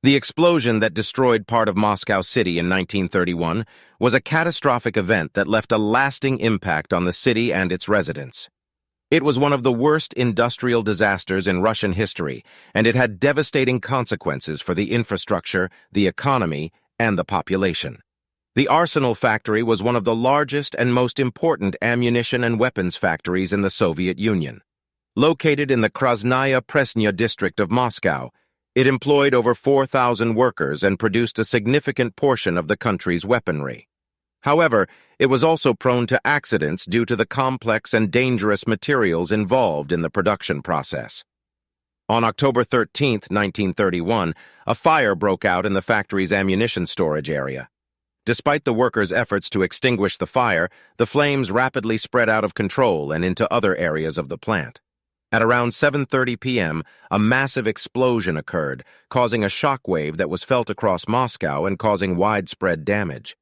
The explosion that destroyed part of Moscow City in 1931 was a catastrophic event that left a lasting impact on the city and its residents. It was one of the worst industrial disasters in Russian history, and it had devastating consequences for the infrastructure, the economy, and the population. The Arsenal factory was one of the largest and most important ammunition and weapons factories in the Soviet Union. Located in the Krasnaya Presnya district of Moscow, it employed over 4,000 workers and produced a significant portion of the country's weaponry. However, it was also prone to accidents due to the complex and dangerous materials involved in the production process. On October 13, 1931, a fire broke out in the factory's ammunition storage area. Despite the workers' efforts to extinguish the fire, the flames rapidly spread out of control and into other areas of the plant. At around 7:30 p.m., a massive explosion occurred, causing a shockwave that was felt across Moscow and causing widespread damage.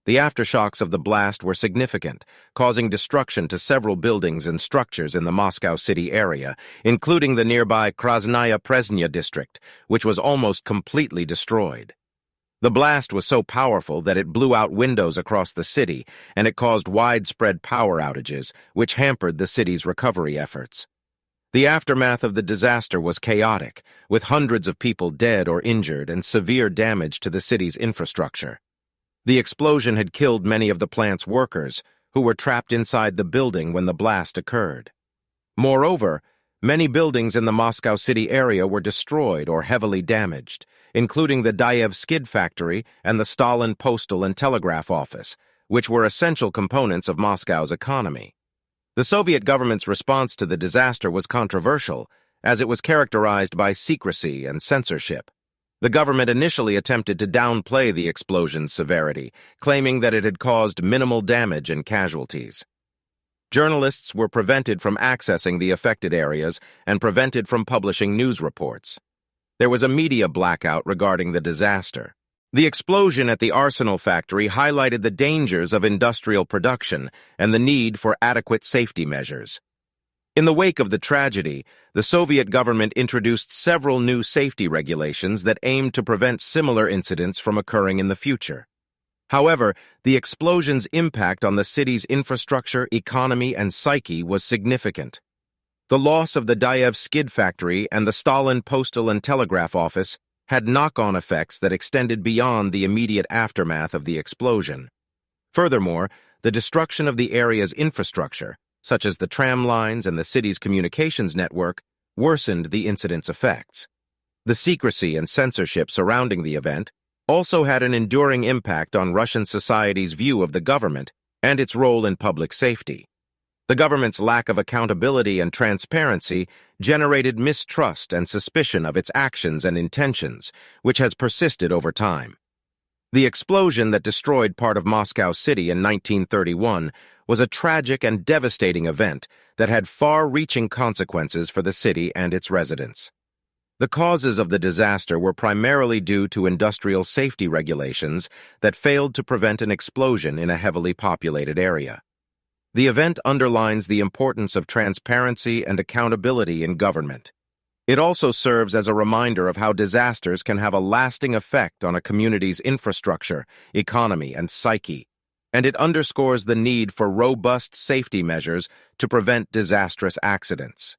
The aftershocks of the blast were significant, causing destruction to several buildings and structures in the Moscow City area, including the nearby Krasnaya Presnya district, which was almost completely destroyed. The blast was so powerful that it blew out windows across the city, and it caused widespread power outages, which hampered the city's recovery efforts. The aftermath of the disaster was chaotic, with hundreds of people dead or injured and severe damage to the city's infrastructure. The explosion had killed many of the plant's workers, who were trapped inside the building when the blast occurred. Moreover, many buildings in the Moscow City area were destroyed or heavily damaged, including the Dyaev Skid factory and the Stalin Postal and Telegraph Office, which were essential components of Moscow's economy. The Soviet government's response to the disaster was controversial, as it was characterized by secrecy and censorship. The government initially attempted to downplay the explosion's severity, claiming that it had caused minimal damage and casualties. Journalists were prevented from accessing the affected areas and prevented from publishing news reports. There was a media blackout regarding the disaster. The explosion at the Arsenal factory highlighted the dangers of industrial production and the need for adequate safety measures. In the wake of the tragedy, the Soviet government introduced several new safety regulations that aimed to prevent similar incidents from occurring in the future. However, the explosion's impact on the city's infrastructure, economy, and psyche was significant. The loss of the Dyaev Skid factory and the Stalin Postal and Telegraph Office had knock-on effects that extended beyond the immediate aftermath of the explosion. Furthermore, the destruction of the area's infrastructure, such as the tram lines and the city's communications network, worsened the incident's effects. The secrecy and censorship surrounding the event also had an enduring impact on Russian society's view of the government and its role in public safety. The government's lack of accountability and transparency generated mistrust and suspicion of its actions and intentions, which has persisted over time. The explosion that destroyed part of Moscow City in 1931 was a tragic and devastating event that had far-reaching consequences for the city and its residents. The causes of the disaster were primarily due to industrial safety regulations that failed to prevent an explosion in a heavily populated area. The event underlines the importance of transparency and accountability in government. It also serves as a reminder of how disasters can have a lasting effect on a community's infrastructure, economy, and psyche, and it underscores the need for robust safety measures to prevent disastrous accidents.